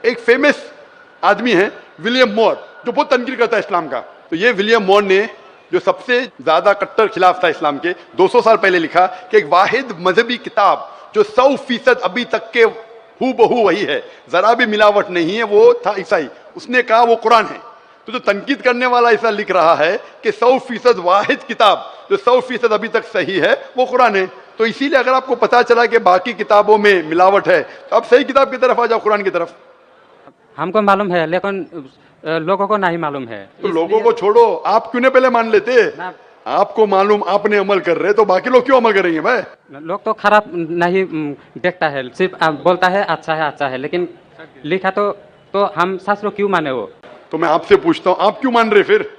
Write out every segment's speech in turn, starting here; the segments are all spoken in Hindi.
एक फेमस आदमी है विलियम मोर, जो बहुत तनकीद करता है इस्लाम का। तो ये विलियम मोर ने जो सबसे ज्यादा कट्टर खिलाफ था इस्लाम के, 200 साल पहले लिखा कि एक वाहिद मजहबी किताब जो 100% अभी तक के हूबहू वही है, जरा भी मिलावट नहीं है, वो था ईसाई। उसने कहा वो कुरान है। तो जो तनकीद करने वाला ऐसा लिख रहा है कि 100% वाहिद किताब जो 100% अभी तक सही है वो कुरान है। तो इसीलिए अगर आपको पता चला कि बाकी किताबों में मिलावट है तो आप सही किताब की तरफ आ जाओ, कुरान की तरफ। हमको मालूम है लेकिन लोगों को नहीं मालूम है। तो लोगों को छोड़ो, आप क्यों नहीं पहले मान लेते? आपको मालूम, आपने अमल कर रहे, तो बाकी लोग क्यों अमल करेंगे भाई? लोग तो खराब नहीं देखता है, सिर्फ बोलता है अच्छा है, लेकिन लिखा तो हम शास्त्रों क्यों माने वो? तो मैं आपसे पूछता हूँ, आप क्यों मान रहे फिर?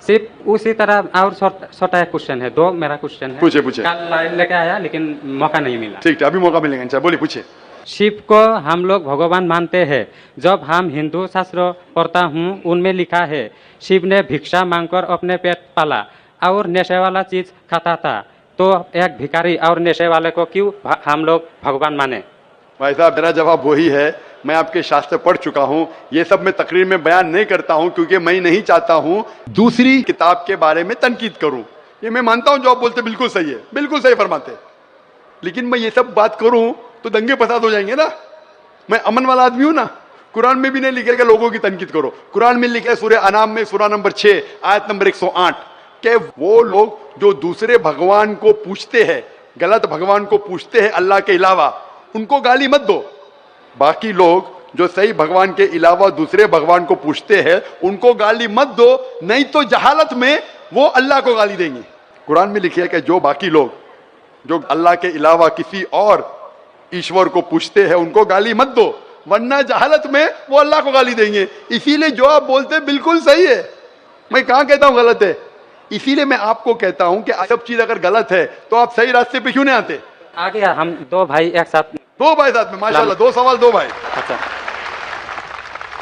सिर्फ उसी तरह। और छोटा क्वेश्चन है, दो मेरा क्वेश्चन है। पूछे। कल लेके आया लेकिन मौका नहीं मिला। ठीक है, अभी मौका मिलेगा इंशाल्लाह। बोलिए, पूछे। शिव को हम लोग भगवान मानते हैं। जब हम हिंदू शास्त्र पढ़ता हूँ उनमें लिखा है शिव ने भिक्षा मांगकर अपने पेट पाला और नशे वाला चीज खाता था। तो एक भिखारी और नशे वाले को क्यों हम लोग भगवान माने? भाई साहब, मेरा जवाब वही है। मैं आपके शास्त्र पढ़ चुका हूँ। ये सब मैं तकरीर में बयान नहीं करता हूँ क्योंकि मैं नहीं चाहता हूँ दूसरी किताब के बारे में तनकीद करूँ। ये मैं मानता हूँ जो आप बोलते बिल्कुल सही है, बिल्कुल सही फरमाते, लेकिन मैं ये सब बात करूँ तो दंगे फसाद हो जाएंगे ना। मैं अमन वाला आदमी हूँ ना। कुरान में भी नहीं लिखे कि लोगों की तनकीद करो। कुरान में लिखा है सूरह अनाम में सूरह नंबर 6 आयत नंबर 108 कि वो लोग जो दूसरे भगवान को पूछते हैं, गलत भगवान को पूछते हैं अल्लाह के अलावा, उनको गाली मत दो। बाकी लोग जो सही भगवान के अलावा दूसरे भगवान को पूछते हैं उनको गाली मत दो, नहीं तो जहालत में वो अल्लाह को गाली देंगे। कुरान में लिखा है कि जो बाकी लोग जो अल्लाह के अलावा किसी और ईश्वर को पूछते हैं उनको गाली मत दो, वरना जहालत में वो अल्लाह को गाली देंगे। इसीलिए जो आप बोलते हैं बिल्कुल सही है। मैं कहां कहता हूं गलत है? इसीलिए मैं आपको कहता हूं कि सब चीज अगर गलत है तो आप सही रास्ते पे क्यों नहीं आते? आ गया, हम दो भाई एक साथ। दो भाई साथ में, माशाल्लाह। दो सवाल, दो भाई। अच्छा,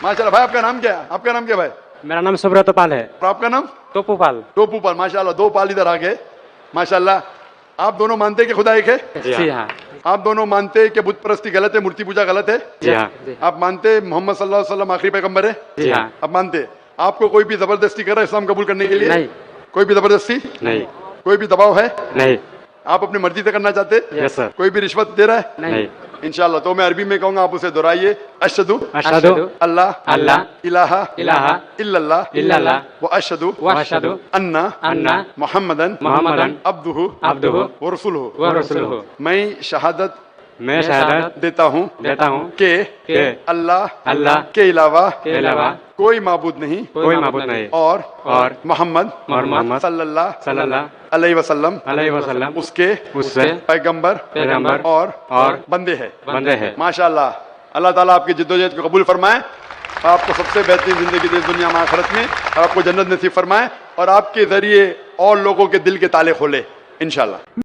माशाल्लाह। भाई आपका नाम क्या है? आपका नाम क्या भाई? मेरा नाम सुब्रत पाल है। और आपका नाम? टोपूपाल। टोपूपाल, माशाल्लाह। दो पाल इधर आ गए, माशाल्लाह। आप दोनों मानते हैं कि खुदा एक है? जी हाँ। आप दोनों मानते हैं कि बुत परस्ती गलत है, मूर्ति पूजा गलत है? जी हाँ। आप मानते हैं मोहम्मद सल्लल्लाहु अलैहि वसल्लम आखिरी पैगंबर है? जी हाँ। आप मानते हैं? आपको कोई भी जबरदस्ती कर रहा है इस्लाम कबूल करने के लिए? नहीं। कोई भी जबरदस्ती नहीं। कोई भी दबाव है? नहीं। आप अपनी मर्जी से करना चाहते हैं? Yes sir. कोई भी रिश्वत दे रहा है? नहीं। इंशाल्लाह। तो मैं अरबी में कहूंगा, आप उसे दोहराइए। अशहदु अल्लाह इलाहा इल्लल्लाह व अशहदु अन्ना मुहम्मदन अब्दुहु व रसूलुहु। मैं शहादत देता हूँ कि अल्लाह के अलावा कोई माबूद नहीं और मोहम्मद सल्लल्लाहु अलैहि वसल्लम उसके पैगंबर और बंदे हैं। माशाल्लाह। अल्लाह ताला आपकी जिद्दोजहद को कबूल फरमाए, आपको सबसे बेहतरीन जिंदगी दे दुनिया में आखिरत में, और आपको जन्नत नसीब फरमाए और आपके जरिए और लोगों के दिल के ताले खोले इंशाल्लाह।